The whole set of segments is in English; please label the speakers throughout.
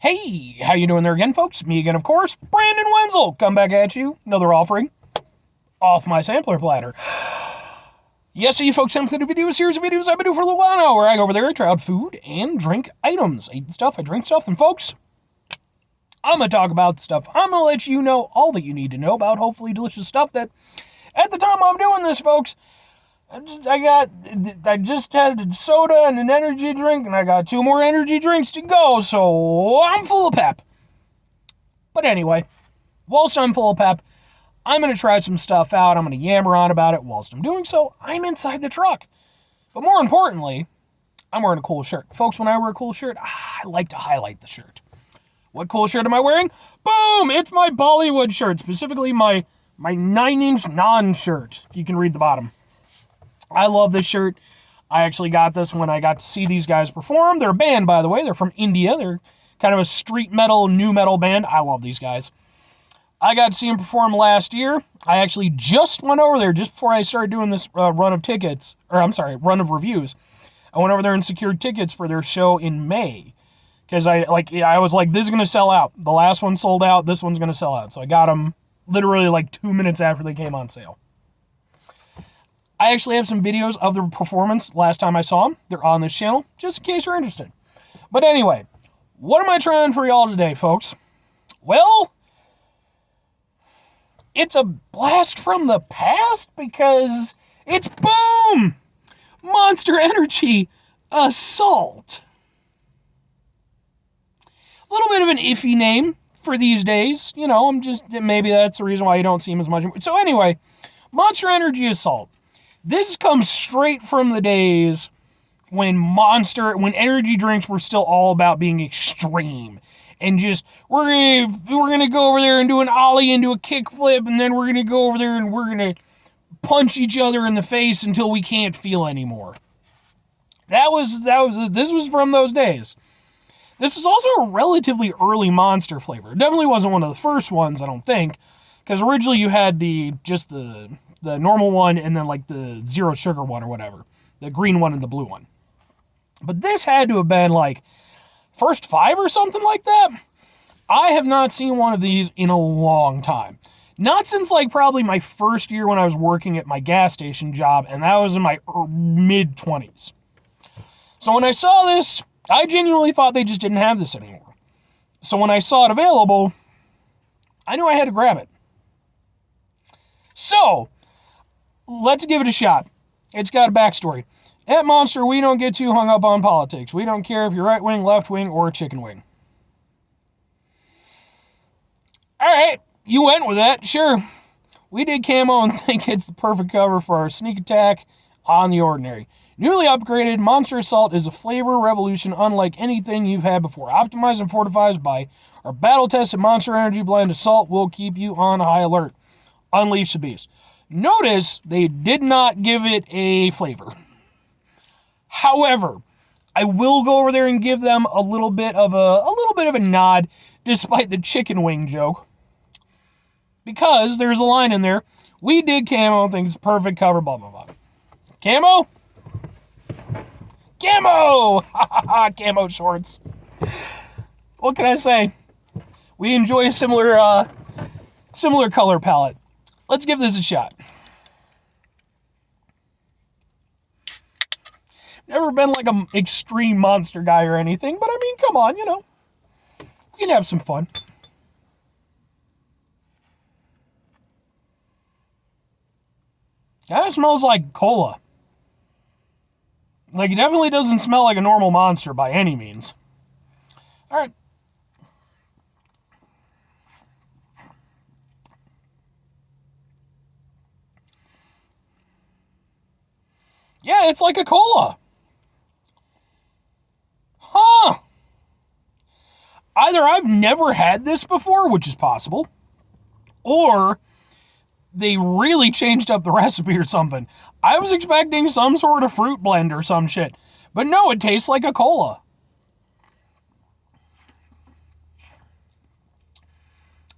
Speaker 1: Hey, how you doing there again, folks? Me again, of course, Brandon Wenzel. Come back at you. Another offering off my sampler platter. Yes, so you folks, I'm going to do a series of videos I've been doing for a little while now where I go over there, try out food and drink items. I eat stuff, I drink stuff, and folks, I'm going to talk about stuff. I'm going to let you know all that you need to know about hopefully delicious stuff that at the time I'm doing this, folks, I just had a soda and an energy drink, and I got 2 more energy drinks to go, so I'm full of pep. But anyway, whilst I'm full of pep, I'm going to try some stuff out. I'm going to yammer on about it. Whilst I'm doing so, I'm inside the truck. But more importantly, I'm wearing a cool shirt. Folks, when I wear a cool shirt, I like to highlight the shirt. What cool shirt am I wearing? Boom! It's my Bollywood shirt, specifically my 9-inch non-shirt, if you can read the bottom. I love this shirt. I actually got this when I got to see these guys perform. They're a band, by the way. They're from India. They're kind of a street metal, new metal band. I love these guys. I got to see them perform last year. I actually just went over there just before I started doing this run of reviews. I went over there and secured tickets for their show in May. Because I was like, this is going to sell out. The last one sold out. This one's going to sell out. So I got them literally like 2 minutes after they came on sale. I actually have some videos of the performance last time I saw them. They're on this channel, just in case you're interested. But anyway, what am I trying for y'all today, folks? Well, it's a blast from the past because it's boom! Monster Energy Assault. A little bit of an iffy name for these days. You know, maybe that's the reason why you don't see them as much. So anyway, Monster Energy Assault. This comes straight from the days when energy drinks were still all about being extreme. And just, we're gonna go over there and do an ollie and do a kickflip, and then we're gonna go over there and we're gonna punch each other in the face until we can't feel anymore. This was from those days. This is also a relatively early Monster flavor. It definitely wasn't one of the first ones, I don't think, because originally you had the normal one and then like the zero sugar one or whatever. The green one and the blue one. But this had to have been like first 5 or something like that. I have not seen one of these in a long time. Not since like probably my first year when I was working at my gas station job, and that was in my mid-20s. So when I saw this, I genuinely thought they just didn't have this anymore. So when I saw it available, I knew I had to grab it. So, let's give it a shot. It's got a backstory. At Monster, we don't get too hung up on politics. We don't care if you're right wing, left wing, or chicken wing. Alright, you went with that, sure. We did camo and think it's the perfect cover for our sneak attack on the ordinary. Newly upgraded, Monster Assault is a flavor revolution unlike anything you've had before. Optimized and fortified by our battle-tested Monster Energy Blend, Assault will keep you on high alert. Unleash the beast. Notice they did not give it a flavor. However, I will go over there and give them a little bit of a nod, despite the chicken wing joke, because there's a line in there. We did camo, think it's perfect cover, blah blah blah. Camo, camo, camo shorts. What can I say? We enjoy a similar color palette. Let's give this a shot. Never been like an extreme Monster guy or anything, but I mean, come on, you know. We can have some fun. That smells like cola. Like, it definitely doesn't smell like a normal Monster by any means. Alright. Yeah, it's like a cola. Huh. Either I've never had this before, which is possible, or they really changed up the recipe or something. I was expecting some sort of fruit blend or some shit, but no, it tastes like a cola.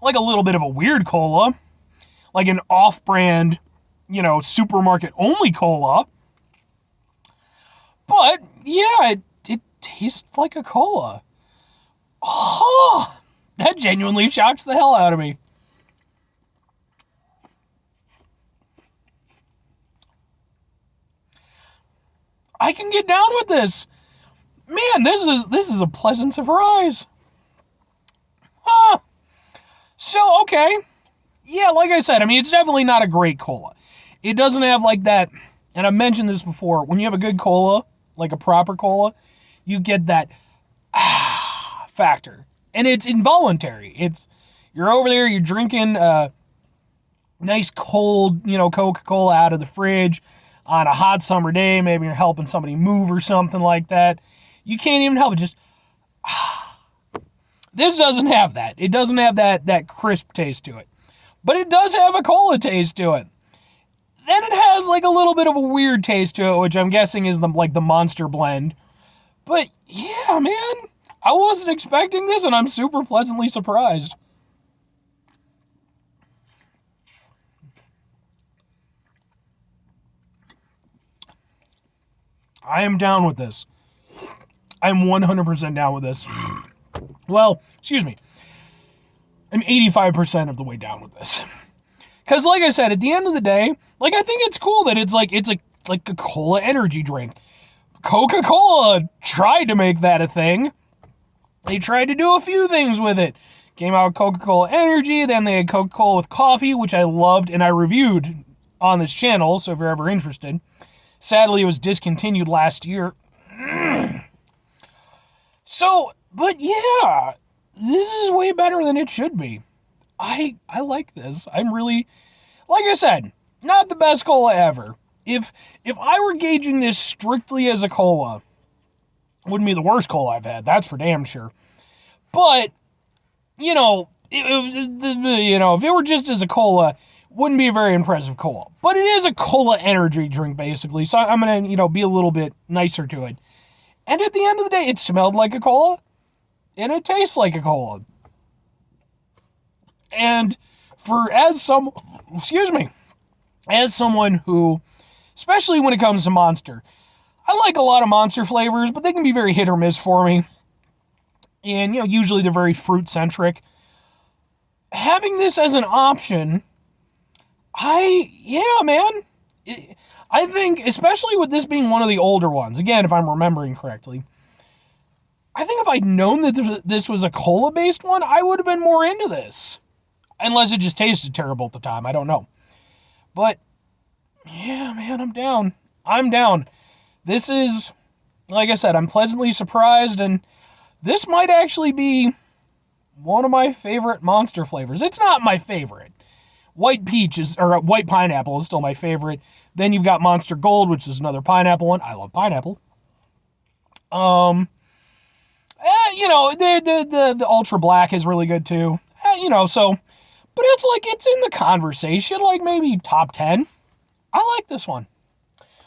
Speaker 1: Like a little bit of a weird cola, like an off-brand, supermarket-only cola. But, yeah, it tastes like a cola. Oh, that genuinely shocks the hell out of me. I can get down with this. Man, this is a pleasant surprise. Huh. So, okay. Yeah, like I said, I mean, it's definitely not a great cola. It doesn't have like that, and I've mentioned this before, when you have a good cola, like a proper cola, you get that factor. And it's involuntary. You're over there, you're drinking nice cold, Coca-Cola out of the fridge on a hot summer day. Maybe you're helping somebody move or something like that. You can't even help it. Just, this doesn't have that. It doesn't have that crisp taste to it. But it does have a cola taste to it. Then it has like a little bit of a weird taste to it, which I'm guessing is the Monster blend. But yeah, man, I wasn't expecting this, and I'm super pleasantly surprised. I am down with this. I'm 100% down with this. Well, excuse me. I'm 85% of the way down with this. Because like I said, at the end of the day, like, I think it's cool that it's like a cola energy drink. Coca-Cola tried to make that a thing. They tried to do a few things with it. Came out with Coca-Cola Energy, then they had Coca-Cola with coffee, which I loved and I reviewed on this channel, so if you're ever interested. Sadly, it was discontinued last year. So, but yeah, this is way better than it should be. I like this. I'm really, like I said, not the best cola ever. If I were gauging this strictly as a cola, it wouldn't be the worst cola I've had. That's for damn sure. But, if it were just as a cola, wouldn't be a very impressive cola. But it is a cola energy drink, basically. So I'm going to, be a little bit nicer to it. And at the end of the day, it smelled like a cola. And it tastes like a cola. And as someone who, especially when it comes to Monster, I like a lot of Monster flavors, but they can be very hit or miss for me. And, usually they're very fruit-centric. Having this as an option, I think, especially with this being one of the older ones, again, if I'm remembering correctly, I think if I'd known that this was a cola-based one, I would have been more into this. Unless it just tasted terrible at the time, I don't know. But, yeah, man, I'm down. This is, like I said, I'm pleasantly surprised, and this might actually be one of my favorite Monster flavors. It's not my favorite. White pineapple is still my favorite. Then you've got Monster Gold, which is another pineapple one. I love pineapple. The Ultra Black is really good too. But it's in the conversation, like maybe top 10. I like this one.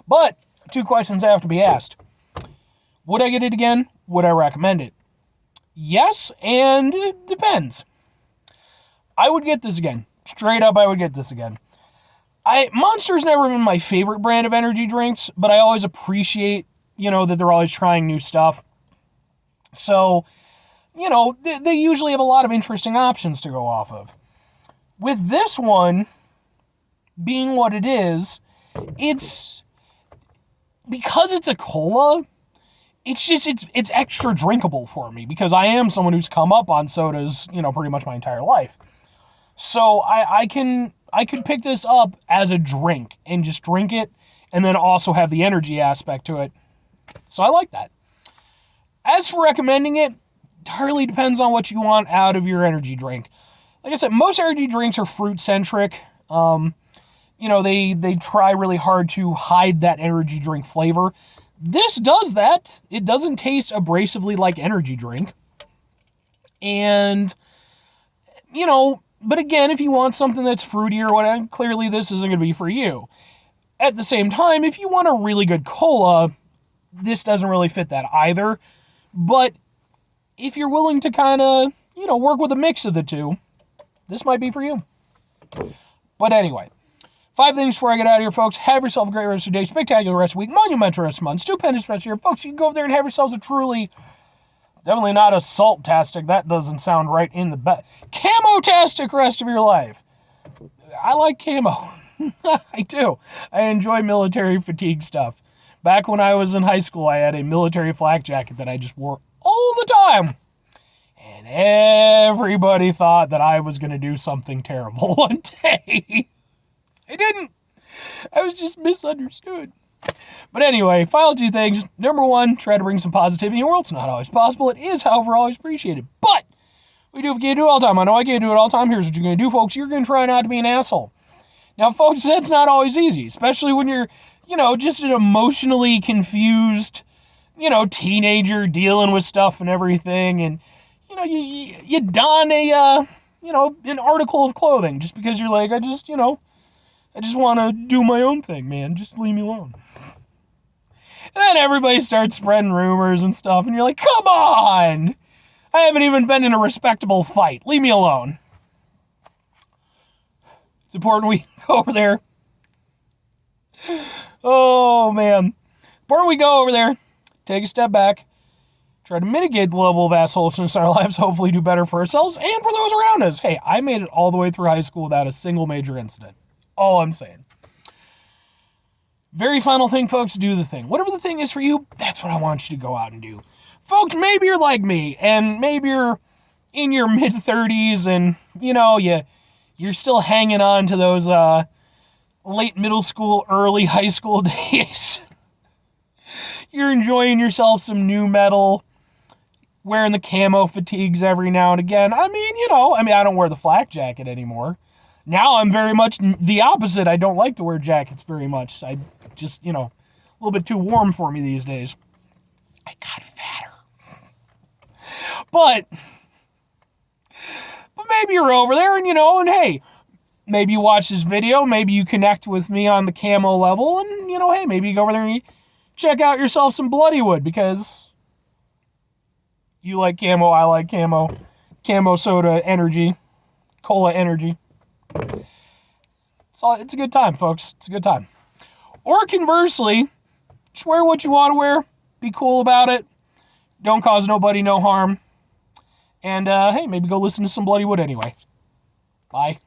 Speaker 1: But 2 questions have to be asked. Would I get it again? Would I recommend it? Yes, and it depends. I would get this again. Straight up, I would get this again. Monster's never been my favorite brand of energy drinks, but I always appreciate, that they're always trying new stuff. So, they usually have a lot of interesting options to go off of. With this one being what it is, because it's a cola, it's extra drinkable for me because I am someone who's come up on sodas, pretty much my entire life. So I could pick this up as a drink and just drink it and then also have the energy aspect to it. So I like that. As for recommending it, entirely depends on what you want out of your energy drink. Like I said, most energy drinks are fruit-centric. They try really hard to hide that energy drink flavor. This does that. It doesn't taste abrasively like energy drink. And, but again, if you want something that's fruity or whatever, clearly this isn't going to be for you. At the same time, if you want a really good cola, this doesn't really fit that either. But if you're willing to kind of, work with a mix of the two, this might be for you. But anyway, 5 things before I get out of here, folks. Have yourself a great rest of your day, spectacular rest of the week, monumental rest of the month, stupendous rest of your folks. You can go over there and have yourselves a truly Definitely not assault-tastic. That doesn't sound right in the bed. Camo-tastic rest of your life. I like camo. I do. I enjoy military fatigue stuff. Back when I was in high school, I had a military flak jacket that I just wore all the time. And everybody thought that I was going to do something terrible one day. I didn't. I was just misunderstood. But anyway, final two things. Number one, try to bring some positivity in your world. It's not always possible. It is, however, always appreciated. But we can't do it all the time. I know I can't do it all the time. Here's what you're going to do, folks. You're going to try not to be an asshole. Now, folks, that's not always easy, especially when you're, just an emotionally confused, teenager dealing with stuff and everything. And, you don an article of clothing just because you're like, I just want to do my own thing, man. Just leave me alone. And then everybody starts spreading rumors and stuff, and you're like, come on! I haven't even been in a respectable fight. Leave me alone. It's important we go over there. Oh, man. Important we go over there, take a step back, try to mitigate the level of assholishness in our lives, hopefully do better for ourselves and for those around us. Hey, I made it all the way through high school without a single major incident. All I'm saying. Very final thing, folks, do the thing. Whatever the thing is for you, that's what I want you to go out and do. Folks, maybe you're like me, and maybe you're in your mid-30s, and, you're still hanging on to those late middle school, early high school days. You're enjoying yourself some new metal, wearing the camo fatigues every now and again. I don't wear the flak jacket anymore. Now I'm very much the opposite. I don't like to wear jackets very much. I just, a little bit too warm for me these days. I got fatter. But maybe you're over there and hey, maybe you watch this video, maybe you connect with me on the camo level, and, hey, maybe you go over there and you check out yourself some Bloodywood because you like camo, I like camo. Camo soda energy, cola energy. It's a good time, folks. It's a good time. Or conversely, just wear what you want to wear. Be cool about it. Don't cause nobody no harm. And, hey, maybe go listen to some Bloodywood anyway. Bye.